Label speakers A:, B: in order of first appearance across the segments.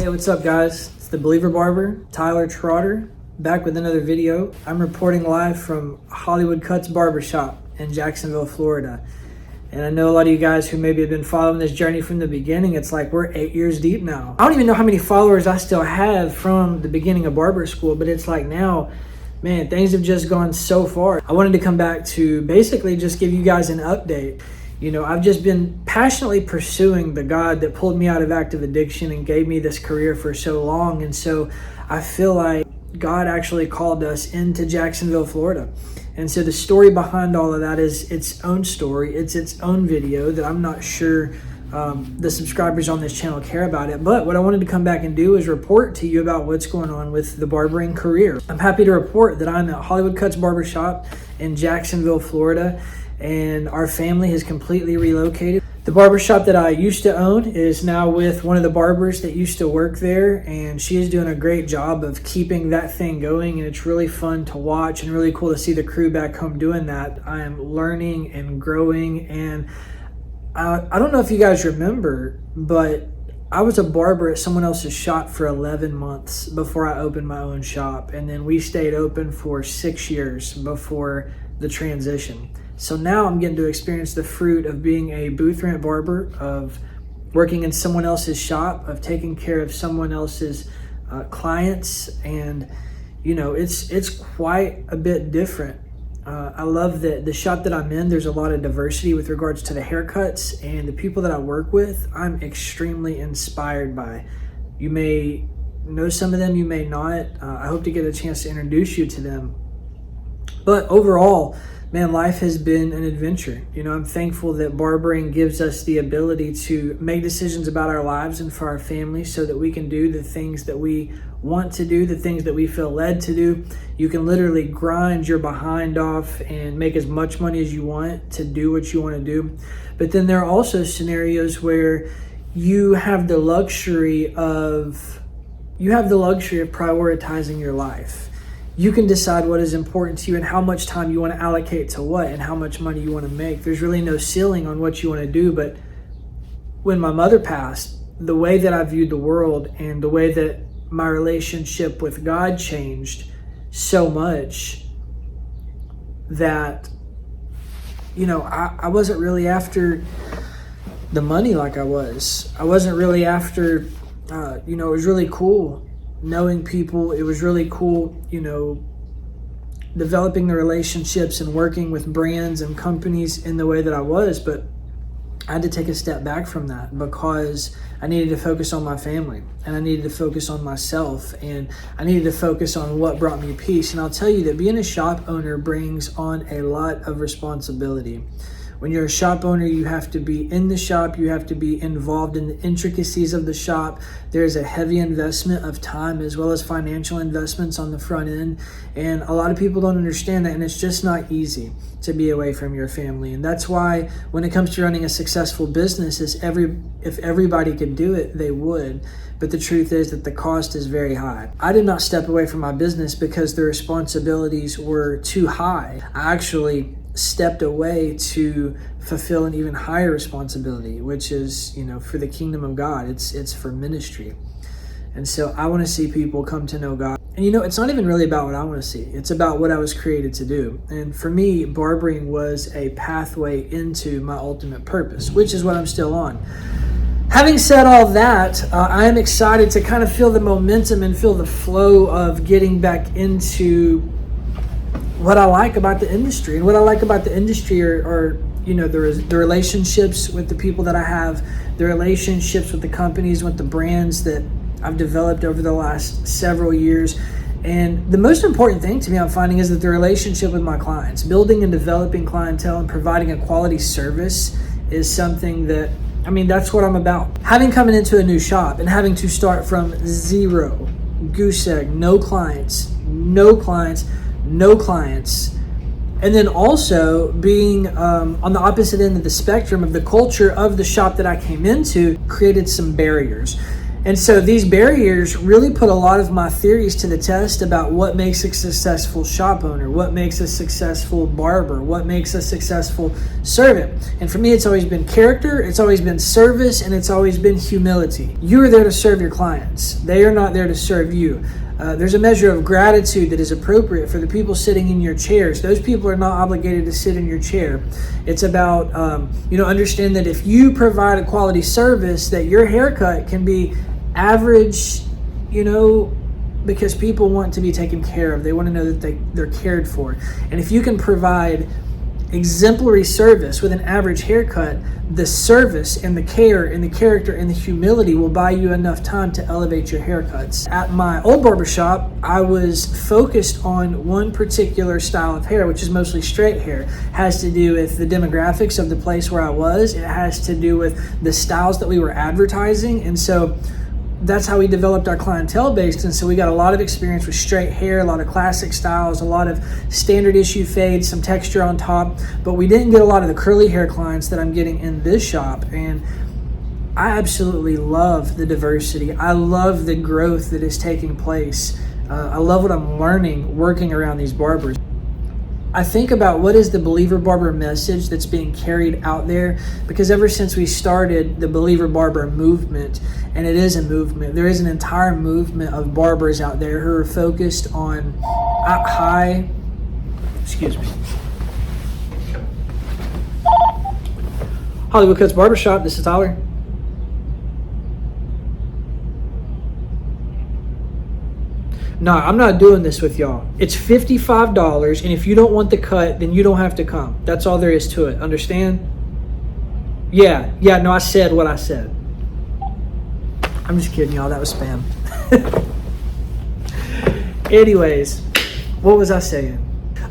A: Hey, what's up guys? It's the Believer Barber, Tyler Trotter, back with another video. I'm reporting live from Hollywood Cuts Barbershop in Jacksonville, Florida. And I know a lot of you guys who maybe have been following this journey from the beginning, it's like we're 8 years deep now. I don't even know how many followers I still have from the beginning of barber school, but it's like now, man, things have just gone so far. I wanted to come back to basically just give you guys an update. You know, I've just been passionately pursuing the God that pulled me out of active addiction and gave me this career for so long. And so I feel like God actually called us into Jacksonville, Florida. And so the story behind all of that is its own story. It's its own video that I'm not sure the subscribers on this channel care about it. But what I wanted to come back and do is report to you about what's going on with the barbering career. I'm happy to report that I'm at Hollywood Cuts Barbershop in Jacksonville, Florida, and our family has completely relocated. The barbershop that I used to own is now with one of the barbers that used to work there, and she is doing a great job of keeping that thing going, and it's really fun to watch and really cool to see the crew back home doing that. I am learning and growing, and I don't know if you guys remember, but I was a barber at someone else's shop for 11 months before I opened my own shop, and then we stayed open for 6 years before the transition. So now I'm getting to experience the fruit of being a booth rent barber, of working in someone else's shop, of taking care of someone else's clients. And, you know, it's quite a bit different. I love that the shop that I'm in, there's a lot of diversity with regards to the haircuts, and the people that I work with, I'm extremely inspired by. You may know some of them, you may not. I hope to get a chance to introduce you to them. But overall, man, life has been an adventure. You know, I'm thankful that barbering gives us the ability to make decisions about our lives and for our families so that we can do the things that we want to do, the things that we feel led to do. You can literally grind your behind off and make as much money as you want to do what you want to do. But then there are also scenarios where you have the luxury of prioritizing your life. You can decide what is important to you and how much time you want to allocate to what and how much money you want to make. There's really no ceiling on what you want to do. But when my mother passed, the way that I viewed the world and the way that my relationship with God changed so much that, you know, I wasn't really after the money like I was. I wasn't really after, it was really cool knowing people. It was really cool, you know, developing the relationships and working with brands and companies in the way that I was. But I had to take a step back from that because I needed to focus on my family, and I needed to focus on myself, and I needed to focus on what brought me peace. And I'll tell you that being a shop owner brings on a lot of responsibility. When you're a shop owner, you have to be in the shop. You have to be involved in the intricacies of the shop. There's a heavy investment of time as well as financial investments on the front end. And a lot of people don't understand that. And it's just not easy to be away from your family. And that's why when it comes to running a successful business, if everybody could do it, they would. But the truth is that the cost is very high. I did not step away from my business because the responsibilities were too high. I actually stepped away to fulfill an even higher responsibility, which is, you know, for the kingdom of God. It's for ministry. And so I want to see people come to know God. And you know, it's not even really about what I want to see. It's about what I was created to do. And for me, barbering was a pathway into my ultimate purpose, which is what I'm still on. Having said all that, I am excited to kind of feel the momentum and feel the flow of getting back into what I like about the industry. And what I like about the industry are you know, the relationships with the people that I have, the relationships with the companies, with the brands that I've developed over the last several years. And the most important thing to me I'm finding is that the relationship with my clients, building and developing clientele and providing a quality service is something that, I mean, that's what I'm about. Having coming into a new shop and having to start from zero, goose egg, no clients, and then also being on the opposite end of the spectrum of the culture of the shop that I came into created some barriers. And so these barriers really put a lot of my theories to the test about what makes a successful shop owner, what makes a successful barber, what makes a successful servant. And for me, it's always been character, it's always been service, and it's always been humility. You are there to serve your clients. They are not there to serve you. There's a measure of gratitude that is appropriate for the people sitting in your chairs. Those people are not obligated to sit in your chair. It's about, understand that if you provide a quality service, that your haircut can be average, because people want to be taken care of. They want to know that they're cared for. And if you can provide exemplary service with an average haircut, the service and the care and the character and the humility will buy you enough time to elevate your haircuts. At my old barbershop, I was focused on one particular style of hair, which is mostly straight hair. It has to do with the demographics of the place where I was. It has to do with the styles that we were advertising. And so that's how we developed our clientele base. And so we got a lot of experience with straight hair, a lot of classic styles, a lot of standard issue fades, some texture on top, but we didn't get a lot of the curly hair clients that I'm getting in this shop. And I absolutely love the diversity. I love the growth that is taking place. I love what I'm learning working around these barbers. I think about what is the Believer Barber message that's being carried out there, because ever since we started the Believer Barber movement, and it is a movement, there is an entire movement of barbers out there who are focused on Hollywood Cuts Barbershop. This is Tyler. No, I'm not doing this with y'all. It's $55, and if you don't want the cut, then you don't have to come. That's all there is to it. Understand? Yeah, no, I said what I said. I'm just kidding, y'all. That was spam. Anyways, what was I saying?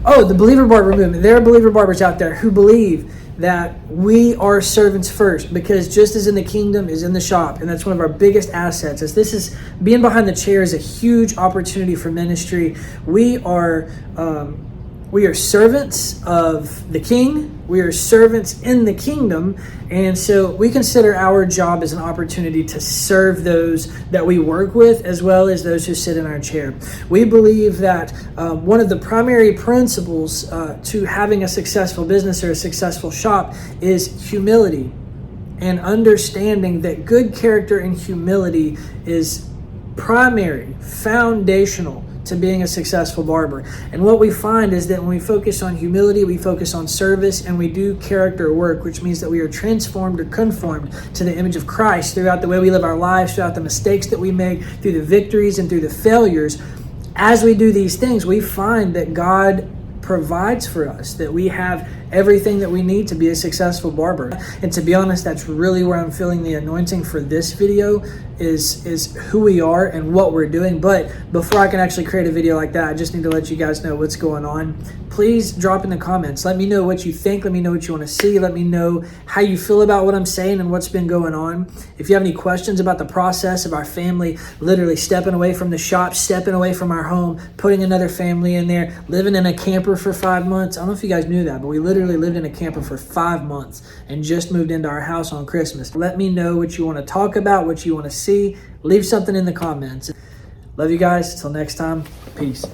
A: Oh, the Believer Barber movement. There are Believer Barbers out there who believe that we are servants first, because just as in the kingdom is in the shop, and that's one of our biggest assets. As this is being behind the chair is a huge opportunity for ministry. We are servants of the King. We are servants in the kingdom, and so we consider our job as an opportunity to serve those that we work with, as well as those who sit in our chair. We believe that one of the primary principles to having a successful business or a successful shop is humility, and understanding that good character and humility is primary, foundational to being a successful barber. And what we find is that when we focus on humility, we focus on service, and we do character work, which means that we are transformed or conformed to the image of Christ throughout the way we live our lives, throughout the mistakes that we make, through the victories and through the failures. As we do these things, we find that God provides for us, that we have everything that we need to be a successful barber. And to be honest, that's really where I'm feeling the anointing for this video, is who we are and what we're doing. But before I can actually create a video like that, I just need to let you guys know what's going on. Please drop in the comments. Let me know what you think. Let me know what you want to see. Let me know how you feel about what I'm saying and what's been going on. If you have any questions about the process of our family literally stepping away from the shop, stepping away from our home, putting another family in there, living in a camper for 5 months. I don't know if you guys knew that, but we literally lived in a camper for 5 months and just moved into our house on Christmas. Let me know what you want to talk about, what you want to see. Leave something in the comments. Love you guys. Till next time. Peace.